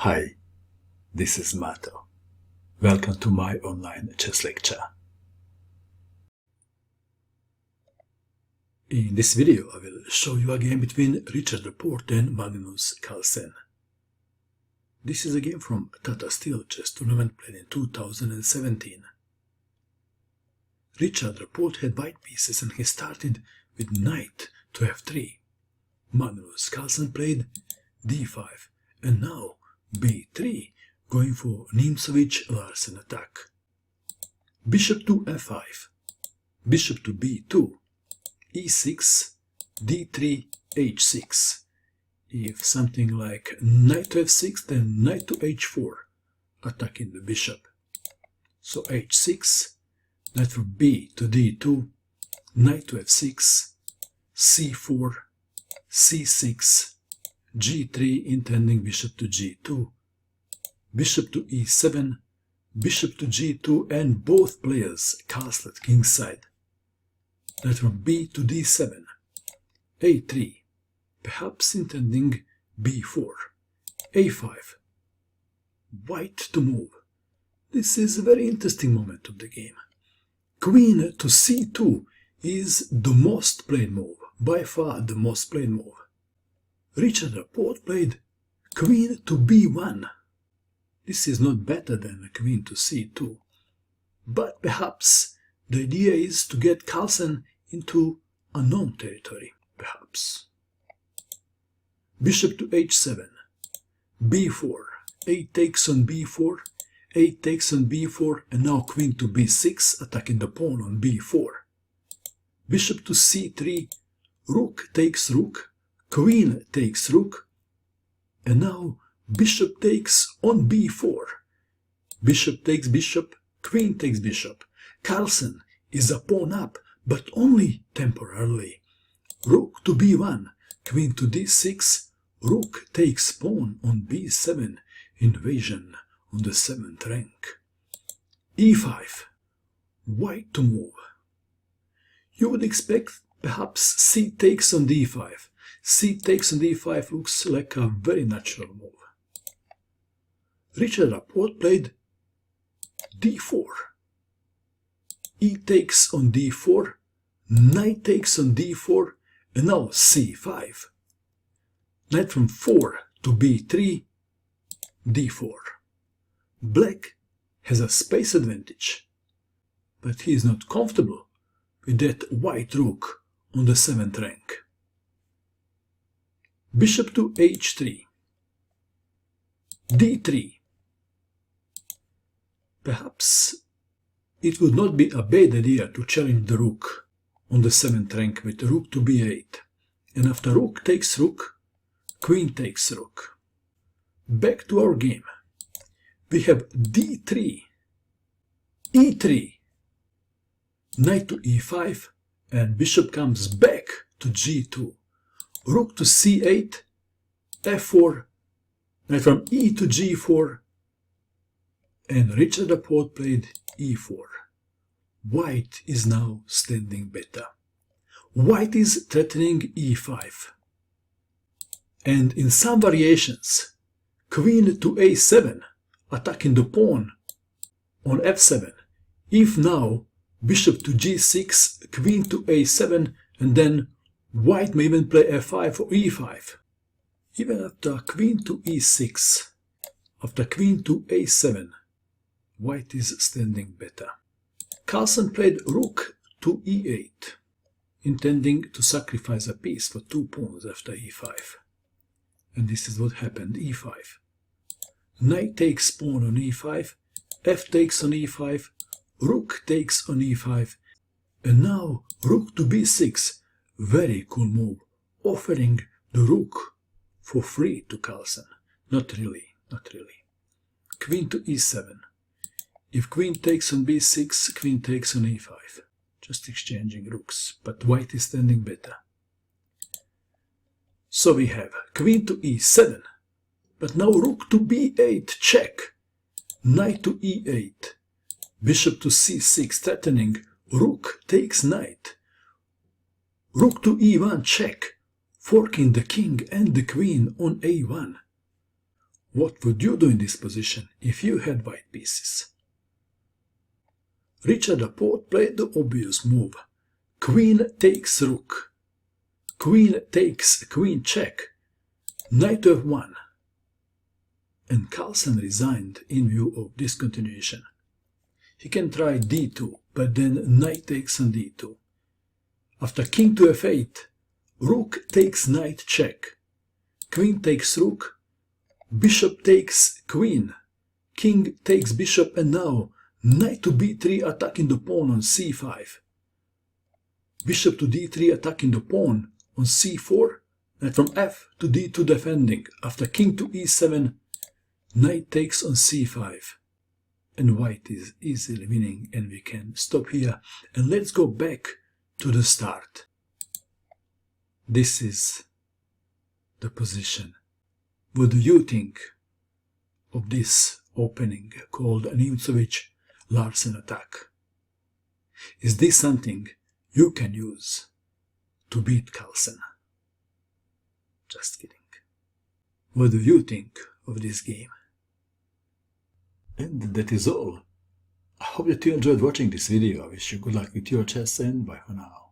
Hi, this is Mato. Welcome to my online chess lecture. In this video I will show you a game between Rapport and Magnus Carlsen. This is a game from Tata Steel chess tournament played in 2017. Rapport had white pieces and he started with knight to f3. Magnus Carlsen played d5 and now b3, going for Nimzowitsch-Larsen attack. Bishop to f5, bishop to b2, e6, d3, h6. If something like knight to f6, then knight to h4, attacking the bishop. So h6, knight from b to d2, knight to f6, c4, c6, g3, intending bishop to g2, bishop to e7, bishop to g2, and both players castle at kingside. Knight from b to d7, a3, perhaps intending b4, a5, white to move. This is a very interesting moment of the game. Queen to c2 is the most played move, by far the most played move. Rapport played queen to b1. This is not better than queen to c2, but perhaps the idea is to get Carlsen into unknown territory, perhaps. Bishop to h7, b4, a takes on b4, a takes on b4, and now queen to b6, attacking the pawn on b4. Bishop to c3, rook takes rook, queen takes rook, and now bishop takes on b4. Bishop takes bishop, queen takes bishop. Carlsen is a pawn up, but only temporarily. Rook to b1, queen to d6, rook takes pawn on b7, invasion on the 7th rank. e5, white to move. You would expect perhaps c takes on d5. C takes on d5 looks like a very natural move. Rapport played d4. E takes on d4, knight takes on d4, and now c5. Knight from 4 to b3, d4. Black has a space advantage, but he is not comfortable with that white rook on the 7th rank. Bishop to h3, d3. Perhaps it would not be a bad idea to challenge the rook on the 7th rank with rook to b8. And after rook takes rook, queen takes rook. Back to our game. We have d3, e3, knight to e5, and bishop comes back to g2. Rook to c8, f4, knight from e to g4, and Rapport played e4. White is now standing better. White is threatening e5. And in some variations, queen to a7, attacking the pawn on f7. If now, bishop to g6, queen to a7, and then white may even play f5 or e5. Even after queen to e6, after queen to a7, white is standing better. Carlsen played rook to e8, intending to sacrifice a piece for 2 pawns after e5. And this is what happened, e5. Knight takes pawn on e5, f takes on e5, rook takes on e5, and now rook to b6. Very cool move, offering the rook for free to Carlsen. Not really, not really. Queen to e7. If queen takes on b6, queen takes on e5. Just exchanging rooks, but white is standing better. So we have queen to e7, but now rook to b8, check. Knight to e8, bishop to c6, threatening, rook takes knight. Rook to e1, check, forking the king and the queen on a1. What would you do in this position if you had white pieces? Richard Rapport played the obvious move. Queen takes rook. Queen takes queen check. Knight to f1. And Carlsen resigned in view of this continuation. He can try d2, but then knight takes on d2. After king to f8, rook takes knight check. Queen takes rook. Bishop takes queen. King takes bishop, and now knight to b3 attacking the pawn on c5. Bishop to d3 attacking the pawn on c4. And from f to d2 defending. After king to e7, knight takes on c5. And white is easily winning, and we can stop here. And let's go back to the start. This is the position. What do you think of this opening called Nimzowitsch-Larsen attack? Is this something you can use to beat Carlsen? Just kidding. What do you think of this game? And that is all. I hope that you enjoyed watching this video. I wish you good luck with your chess, and bye for now.